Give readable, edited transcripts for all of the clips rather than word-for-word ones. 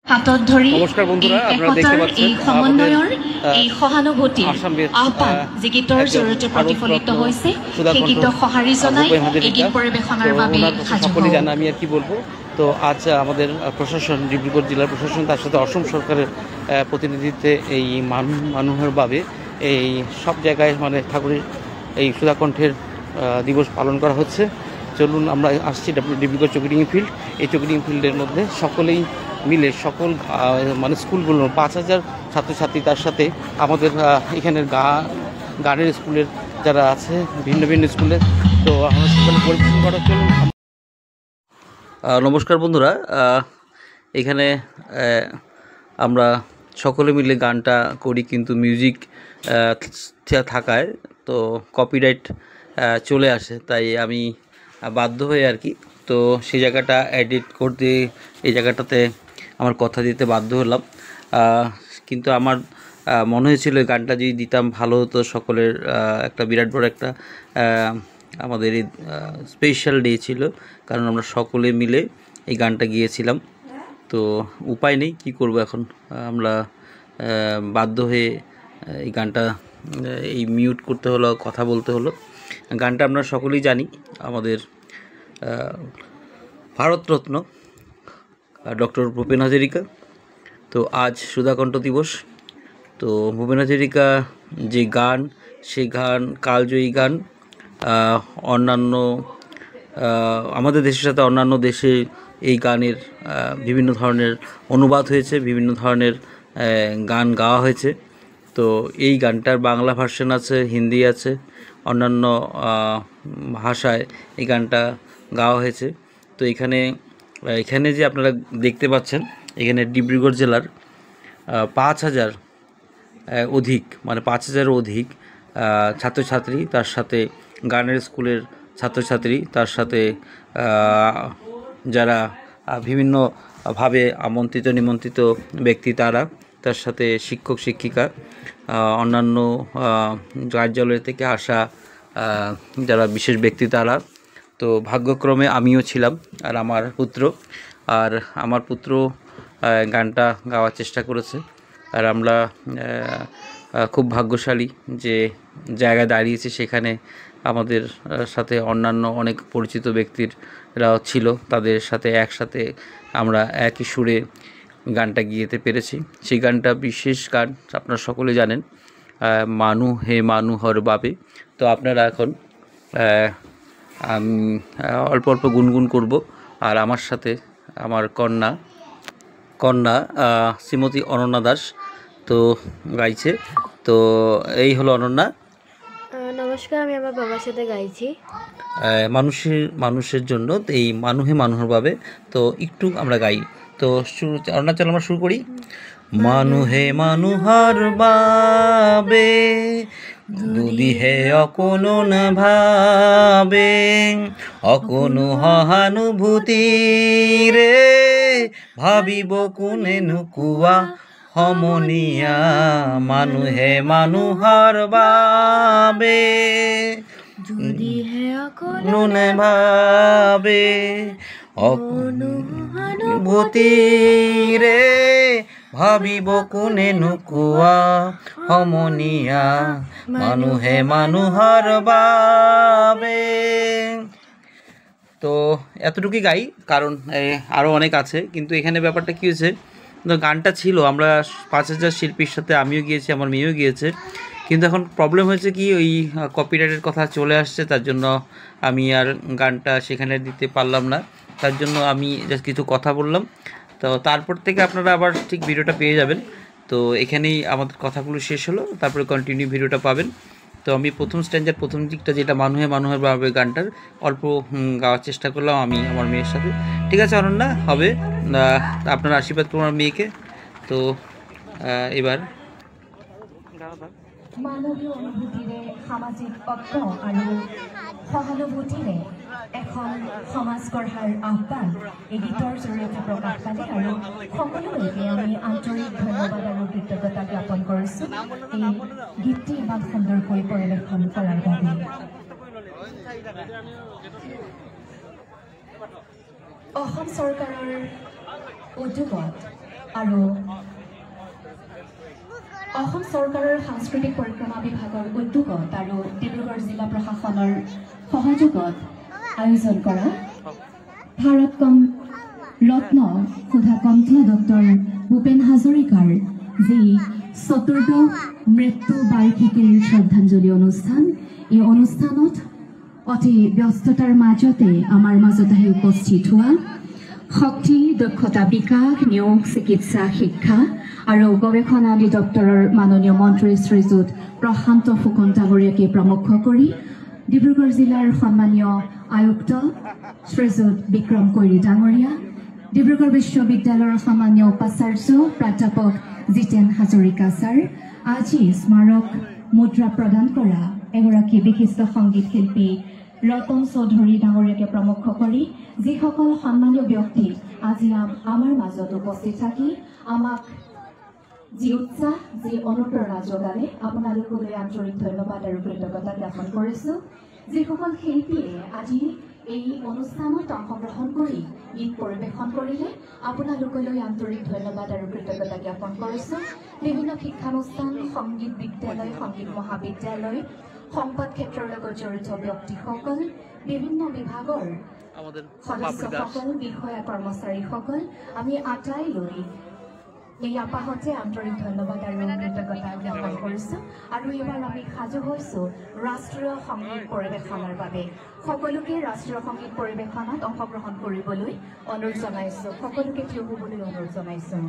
হাতত ধৰি নমস্কাৰ বন্ধুরা, আপনারা দেখতে পাচ্ছেন এই সমন্বয়ৰ এই সহানুভূতিৰ আহ্বান যে গীতৰ জৰিয়তে প্ৰতিফলিত হৈছে সেই গীতক সঁহাৰি জনাই এই গীত পৰিৱেশনৰ বাবে সকলে জানা আমি আর কি বলবো। তো আজ আমাদের প্রশাসন, ডিব্রুগড় জেলার প্রশাসন তার সাথে অসম সরকারের প্রতিনিধিত্বে এই মানুষের ভাবে এই সব জায়গায় মানে ঠাকুরের এই সুধাকণ্ঠের দিবস পালন করা হচ্ছে। চলুন আমরা আসছি ডিব্রুগড় চৌকিডিং ফিল্ড। এই চৌকিডিং ফিল্ডের মধ্যে সকলেই মিলে সকল মানে স্কুলগুলোর 5000 ছাত্রছাত্রী, তার সাথে আমাদের এখানের গানের স্কুলের যারা আছে ভিন্ন ভিন্ন স্কুলের, তো আমরা সকলে পরিবেশন করা। চলুন। নমস্কার বন্ধুরা, এখানে আমরা সকলে মিলে গানটা করি, কিন্তু মিউজিক থাকায় তো কপিরাইট চলে আসে, তাই আমি বাধ্য হয়ে আর কি তো সেই জায়গাটা এডিট করতে এই জায়গাটাতে আমার কথা দিতে বাধ্য হলাম। কিন্তু আমার মনে হয়েছিল এই গানটা যদি দিতাম ভালো হতো। সকলের একটা বিরাট বড় একটা আমাদের এই স্পেশাল ডে ছিল, কারণ আমরা সকলে মিলে এই গানটা গিয়েছিলাম। তো উপায় নেই, কি করব এখন, আমরা বাধ্য হয়ে এই গানটা এই মিউট করতে হলো, কথা বলতে হলো। গানটা আমরা সকলেই জানি, আমাদের ভারতরত্ন ডক্টর ভূপেন হাজারিকা। তো আজ সুধাকণ্ঠ দিবস। তো ভূপেন হাজারিকা যে গান, সেই গান কালজয়ী গান। অন্যান্য আমাদের দেশের সাথে অন্যান্য দেশে এই গানের বিভিন্ন ধরনের অনুবাদ হয়েছে, বিভিন্ন ধরনের গান গাওয়া হয়েছে। তো এই গানটার বাংলা ভার্সন আছে, হিন্দি আছে, অন্যান্য ভাষায় এই গানটা গাওয়া হয়েছে। তো এখানে যে আপনারা দেখতে পাচ্ছেন, এখানে ডিব্রুগড় জেলার 5000 অধিক, মানে 5000 অধিক ছাত্রছাত্রী, তার সাথে গানের স্কুলের ছাত্রছাত্রী, তার সাথে যারা বিভিন্নভাবে আমন্ত্রিত নিমন্ত্রিত ব্যক্তি তারা, তার সাথে শিক্ষক শিক্ষিকা, অন্যান্য কার্যালয় থেকে আসা যারা বিশেষ ব্যক্তি তারা। তো ভাগ্যক্রমে আমিও ছিলাম, আর আমার পুত্র গানটা গাওয়ার চেষ্টা করেছে। আর আমরা খুব ভাগ্যশালী যে জায়গায় দাঁড়িয়েছি, সেখানে আমাদের সাথে অন্যান্য অনেক পরিচিত ব্যক্তিরাও ছিল, তাদের সাথে একসাথে আমরা একই সুরে গানটা গিয়েতে পেরেছি। সেই গানটা বিশেষ গান, আপনারা সকলে জানেন, মানু হে মানু হর বাবে। তো আপনারা এখন আমি অল্প অল্প গুনগুন করব, আর আমার সাথে আমার কন্যা শ্রীমতী অনন্যা দাস তো গাইছে। তো এই হলো অনন্যা। নমস্কার, আমি আমার বাবার সাথে গাইছি মানুষের জন্য। তো এই মানু হে মানুহর বাবে তো একটু আমরা গাই। তো অনন্যা, চলো আমরা শুরু করি। মানু হে মানুহর বাবে দুদি হে অকোনো না ভাবে, অকোনো সহানুভূতি রে ভাবিব কোনে নুকুয়া সমনীয়া। মানুহে মানুহৰ বাবে যদি হে অকোনো না ভাবে, অকোনুভূতি রে ভাবিব কোনে নুকুয়া সমনীয়া। মানুহে মানুহৰ বাবে। তো এতটুকুই গাই, কারণ আরও অনেক আছে। কিন্তু এখানে ব্যাপারটা কী হয়েছে, গানটা ছিল, আমরা 5000 শিল্পীর সাথে আমিও গিয়েছি, আমার মেয়েও গিয়েছে। কিন্তু এখন প্রবলেম হয়েছে কি, ওই কপিরাইটের কথা চলে আসছে, তার জন্য আমি আর গানটা সেখানে দিতে পারলাম না। তার জন্য আমি জাস্ট কিছু কথা বললাম। তো তারপর থেকে আপনারা আবার ঠিক ভিডিওটা পেয়ে যাবেন। তো এখানেই আমাদের কথাগুলো শেষ হলো, তারপরে কন্টিনিউ ভিডিওটা পাবেন। তো আমি প্রথম স্ট্যান্ডার প্রথম দিকটা, যেটা মানুষের ভাবে গানটার অল্প গাওয়ার চেষ্টা করলাম আমি আমার মেয়ের সাথে। ঠিক আছে অনন্যা, হবে, আপনারা আশীর্বাদ করুন আমার মেয়েকে। তো এবার মানৱীয় অনুভূতিৰে সামাজিক ঐক্য আৰু সহানুভূতিৰে এখন সমাজ গঢ়াৰ আহ্বান এই গীতৰ জৰিয়তে প্ৰকাশ পালে, আৰু সকলোকে আমি আন্তৰিক ধন্যবাদ আৰু কৃতজ্ঞতা জ্ঞাপন কৰিছোঁ এই গীতটি ইমান সুন্দৰকৈ পৰিৱেশন কৰাৰ বাবে। অসম চৰকাৰৰ উদ্যোগত আৰু অসম চৰকাৰৰ সাংস্কৃতিক পৰিক্ৰমা বিভাগৰ উদ্যোগত আৰু ডিব্ৰুগড় জিলা প্ৰশাসনৰ সহযোগত আয়োজন কৰা ৰত্ন সুধাকণ্ঠ ডক্টৰ ভূপেন হাজৰিকাৰ যি চতুৰ্দশ মৃত্যু বাৰ্ষিকীৰ শ্ৰদ্ধাঞ্জলি অনুষ্ঠান, এই অনুষ্ঠানত অতি ব্যস্ততাৰ মাজতে আমাৰ মাজত আহি উপস্থিত হোৱা শক্তি, দক্ষতা বিকাশ, নিয়োগ, চিকিৎসা, শিক্ষা আৰু গৱেষণা আদি দপ্তৰৰ মাননীয় মন্ত্ৰী শ্ৰীযুত প্ৰশান্ত ফুকন ডাঙৰীয়াকে প্ৰমুখ কৰি ডিব্ৰুগড় জিলাৰ সন্মানীয় আয়ুক্ত শ্ৰীযুত বিক্ৰম কৈৰী ডাঙৰীয়া, ডিব্ৰুগড় বিশ্ববিদ্যালয়ৰ সন্মানীয় উপাচাৰ্য প্ৰাধ্যাপক জিতেন হাজৰিকা ছাৰ, আজি স্মাৰক মুদ্ৰা প্ৰদান কৰা এগৰাকী বিশিষ্ট সংগীত শিল্পী ৰতন চৌধুৰী ডাঙৰীয়াকে প্ৰমুখ কৰি যিসকল সন্মানীয় ব্যক্তি আজি আমাৰ মাজত উপস্থিত থাকি আমাক যি উৎসাহ, যি অনুপ্ৰেৰণা যোগালে, আপোনালোকলৈ আন্তৰিক ধন্যবাদ আৰু কৃতজ্ঞতা জ্ঞাপন কৰিছোঁ। যিসকল শিল্পীয়ে আজি এই অনুষ্ঠানত অংশগ্ৰহণ কৰি গীত পৰিৱেশন কৰিলে, আপোনালোকলৈ আন্তৰিক ধন্যবাদ আৰু কৃতজ্ঞতা জ্ঞাপন কৰিছোঁ। বিভিন্ন শিক্ষানুষ্ঠান, সংগীত বিদ্যালয়, সংগীত মহাবিদ্যালয়, সংবাদ ক্ষেত্ৰৰ লগত জড়িত ব্যক্তিসকল, বিভিন্ন বিভাগৰ সদস্যসকল, বিষয়া কৰ্মচাৰীসকল, আমি আটাইলৈ এই আপাহতে আন্তৰিক ধন্যবাদ আৰু কৃতজ্ঞতা জ্ঞাপন কৰিছোঁ। আৰু এইবাৰ আমি সাজু হৈছোঁ ৰাষ্ট্ৰীয় সংগীত পৰিৱেশনৰ বাবে। সকলোকে ৰাষ্ট্ৰীয় সংগীত পৰিৱেশনত অংশগ্ৰহণ কৰিবলৈ অনুৰোধ জনাইছোঁ, সকলোকে থিয় হ'বলৈ অনুৰোধ জনাইছোঁ।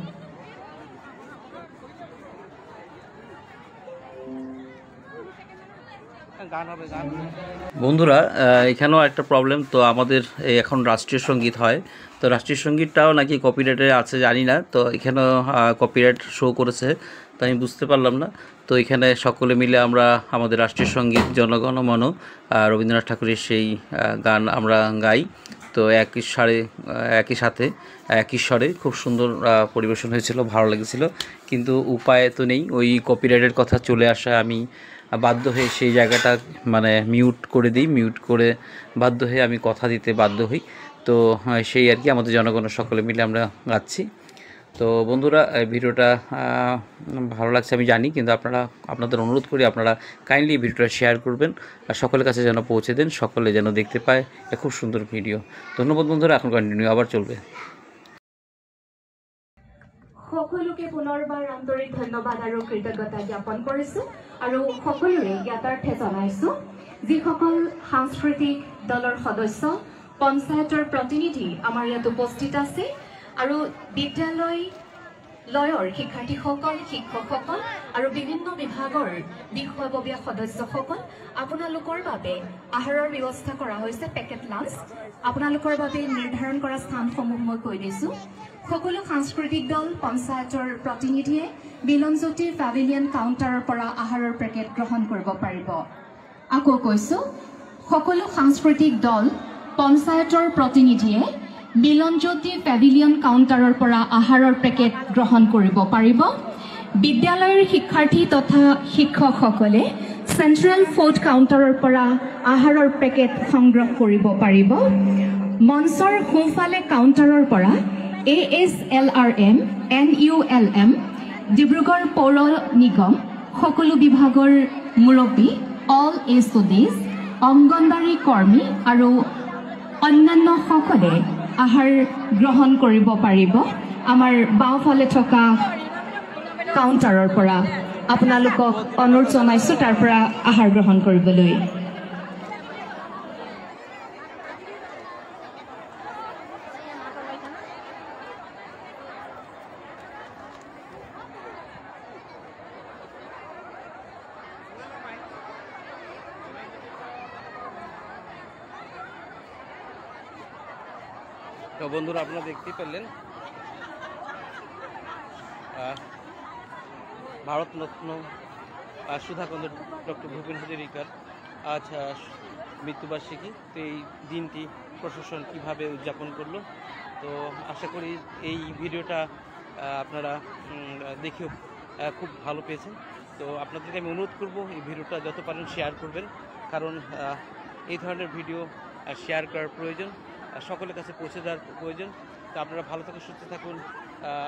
বন্ধুরা, এখানেও একটা প্রবলেম, তো আমাদের এখন রাষ্ট্রীয় সঙ্গীত হয়, তো রাষ্ট্রীয় সঙ্গীতটাও নাকি কপিরাইটে আছে জানি না, তো এখানেও কপিরাইট শো করেছে, তো আমি বুঝতে পারলাম না। তো এখানে সকলে মিলে আমরা আমাদের রাষ্ট্রীয় সঙ্গীত জনগণ মন রবীন্দ্রনাথ ঠাকুরের সেই গান আমরা গাই। তো একই সাথে একই স্বরে খুব সুন্দর পরিবেশন হয়েছিল, ভালো লেগেছিল, কিন্তু উপায় তো নেই, ওই কপিরাইটের কথা চলে আসা আমি বাধ্য হয়ে সেই জায়গাটা মানে মিউট করে দিই, মিউট করে বাধ্য হয়ে আমি কথা দিতে বাধ্য হই। তো সেই আর কি, আমাদের জনগণের সকলে মিলে আমরা গাচ্ছি। তো বন্ধুরা, ভিডিওটা ভালো লাগছে আমি জানি, কিন্তু আপনাদের অনুরোধ করি আপনারা কাইন্ডলি ভিডিওটা শেয়ার করবেন আর সকলের কাছে যেন পৌঁছে দেন, সকলে যেন দেখতে পায়। এটা খুব সুন্দর ভিডিও। ধন্যবাদ বন্ধুরা, এখন কন্টিনিউ আবার চলবে। সকলোকে পুনৰবাৰ আন্তৰিক ধন্যবাদ আৰু কৃতজ্ঞতা জ্ঞাপন কৰিছোঁ আৰু সকলোৰে জ্ঞাতাৰ্থে জনাইছোঁ যিসকল সাংস্কৃতিক দলৰ সদস্য, পঞ্চায়তৰ প্ৰতিনিধি আমাৰ ইয়াত উপস্থিত আছে আৰু বিদ্যালয়ৰ শিক্ষাৰ্থীসকল, শিক্ষকসকল আৰু বিভিন্ন বিভাগৰ বিষয়ববীয়া সদস্যসকল, আপোনালোকৰ বাবে আহাৰৰ ব্যৱস্থা কৰা হৈছে, পেকেট লাঞ্চ। আপোনালোকৰ বাবে নিৰ্ধাৰণ কৰা স্থানসমূহ মই কৈ দিছোঁ। সকলো সাংস্কৃতিক দল, পঞ্চায়তৰ প্ৰতিনিধিয়ে মিলনজ্যোতি পেভিলিয়ন কাউণ্টাৰৰ পৰা আহাৰৰ পেকেট গ্ৰহণ কৰিব পাৰিব। আকৌ কৈছোঁ, সকলো সাংস্কৃতিক দল, পঞ্চায়তৰ প্ৰতিনিধিয়ে মিলনজ্যোতি পেভিলিয়ন কাউণ্টাৰৰ পৰা আহাৰৰ পেকেট গ্ৰহণ কৰিব পাৰিব। বিদ্যালয়ৰ শিক্ষাৰ্থী তথা শিক্ষকসকলে চেণ্ট্ৰেল ফুড কাউণ্টাৰৰ পৰা আহাৰৰ পেকেট সংগ্ৰহ কৰিব পাৰিব। মঞ্চৰ সোঁফালে কাউণ্টাৰৰ পৰা ASLRM, NULM, ডিব্ৰুগড় পৌৰ নিগম, সকলো বিভাগৰ মুৰব্বী, অল HODs, অংগনবাড়ী কৰ্মী আৰু অন্যান্য সকলে আহাৰ গ্ৰহণ কৰিব পাৰিব। আমাৰ বাওঁফালে থকা কাউণ্টাৰৰ পৰা আপোনালোকক অনুৰোধ জনাইছোঁ তাৰ পৰা আহাৰ গ্ৰহণ কৰিবলৈ। তো বন্ধুরা, আপনারা দেখতেই পেলেন ভারতরত্ন সুধাকণ্ঠ ডক্টর ভূপেন হাজরিকার আজ মৃত্যুবার্ষিকী। তো এই দিনটি প্রশাসন কীভাবে উদযাপন করলো, তো আশা করি এই ভিডিওটা আপনারা দেখেও খুব ভালো পেয়েছেন। তো আপনাদেরকে আমি অনুরোধ করব এই ভিডিওটা যত পারেন শেয়ার করবেন, কারণ এই ধরনের ভিডিও শেয়ার করার প্রয়োজন, সকলের কাছে পৌঁছে দেওয়ার প্রয়োজন। তো আপনারা ভালো থাকুন, সুস্থ থাকুন।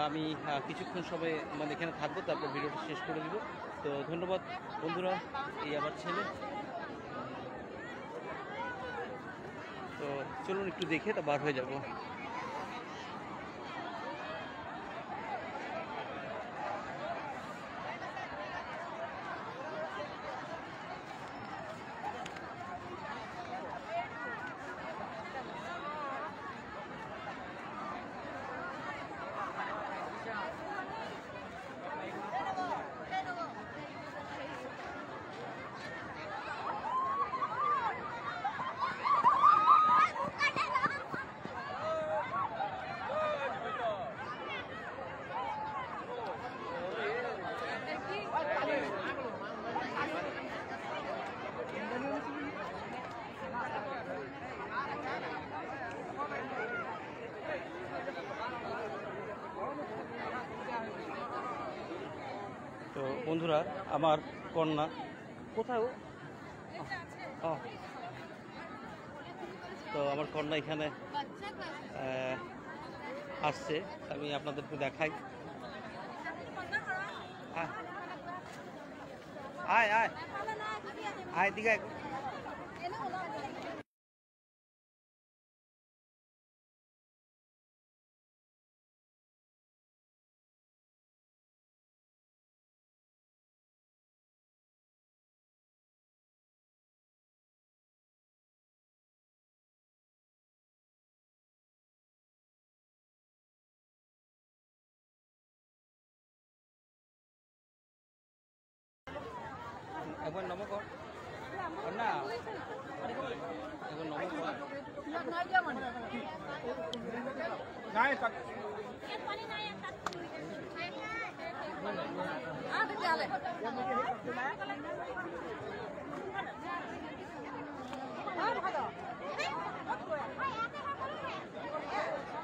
আমি কিছুক্ষণ সময় মানে এখানে থাকবো, তারপর ভিডিওটা শেষ করে দিব। তো ধন্যবাদ বন্ধুরা। এই আমার ছেলে। তো চলুন একটু দেখে তা বার হয়ে যাব। তো বন্ধুরা, আমার কন্যা কোথায়? ও, তো আমার কন্যা এখানে আসছে, আমি আপনাদেরকে দেখাই। আয় আয় আয় দিকে। একবার নম কর না, একবার নম কর।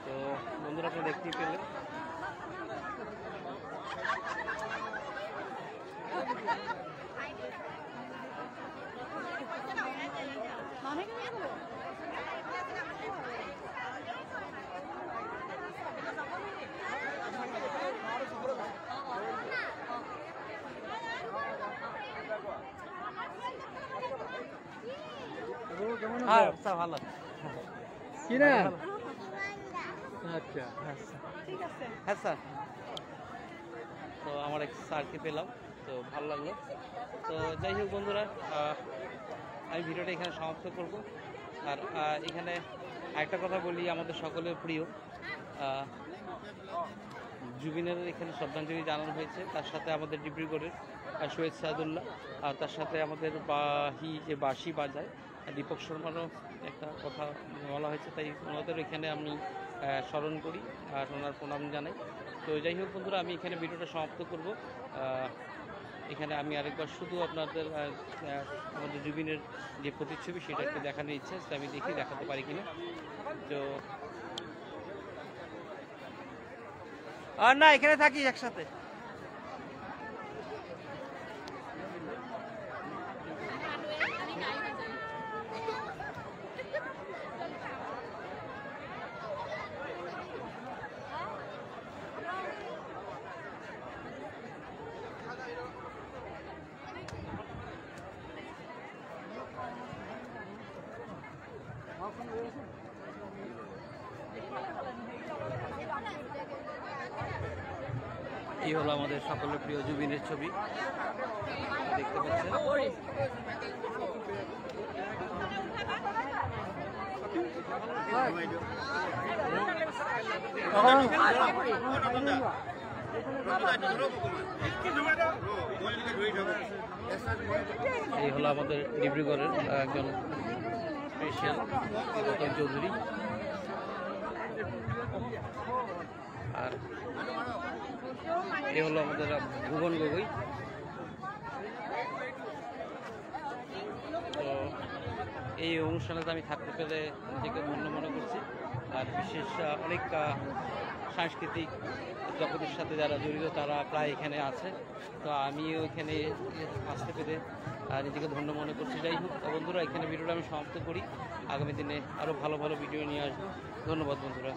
তো বন্ধুরা, আপনি দেখতেই পেলেন। হ্যাঁ, ভালো কি না? আচ্ছা হ্যাঁ স্যার। তো আমার এক স্যারকে পেলাম, তো ভালো লাগলো। তো যাই হোক বন্ধুরা, আমি ভিডিওটা এখানে সমাপ্ত করব। আর এখানে আরেকটা কথা বলি, আমাদের সকলের প্রিয় জুবিনের এখানে শ্রদ্ধাঞ্জলি জানানো হয়েছে। তার সাথে আমাদের ডিব্রুগড়ের সৈয়দ সাদুল্লাহ, আর তার সাথে আমাদের যে বাঁশি বাজায় দীপক শর্মারও একটা কথা বলা হয়েছে, তাই ওনাদের এখানে আমি স্মরণ করি আর ওনার প্রণাম জানাই। তো যাই হোক বন্ধুরা, আমি এখানে ভিডিওটা সমাপ্ত করব। এখানে আমি আরেকবার শুধু আপনাদের আমাদের জুবিনের যে প্রতিচ্ছবি সেটা একটু দেখানোর ইচ্ছে, আমি দেখি দেখাতে পারি কিনা। তো না, এখানে থাকি একসাথে। এই হলো আমাদের সকলের প্রিয় জুবিনের ছবি, দেখতে পাচ্ছেন। এই হলো আমাদের ডিব্রুগড়ের একজন স্পেশাল গৌতম চৌধুরী। আর এই হলো আমাদের ভুবন গগৈ। তো এই অনুষ্ঠানেতে আমি থাকতে পেরে নিজেকে ধন্য মনে করছি। আর বিশেষ অনেক সাংস্কৃতিক জগতের সাথে যারা জড়িত তারা প্রায় এখানে আছে। তো আমিও এখানে আসতে পেরে নিজেকে ধন্য মনে করছি। যাই হোক বন্ধুরা, এখানে ভিডিওটা আমি সমাপ্ত করি। আগামী দিনে আরও ভালো ভালো ভিডিও নিয়ে আসবো। ধন্যবাদ বন্ধুরা।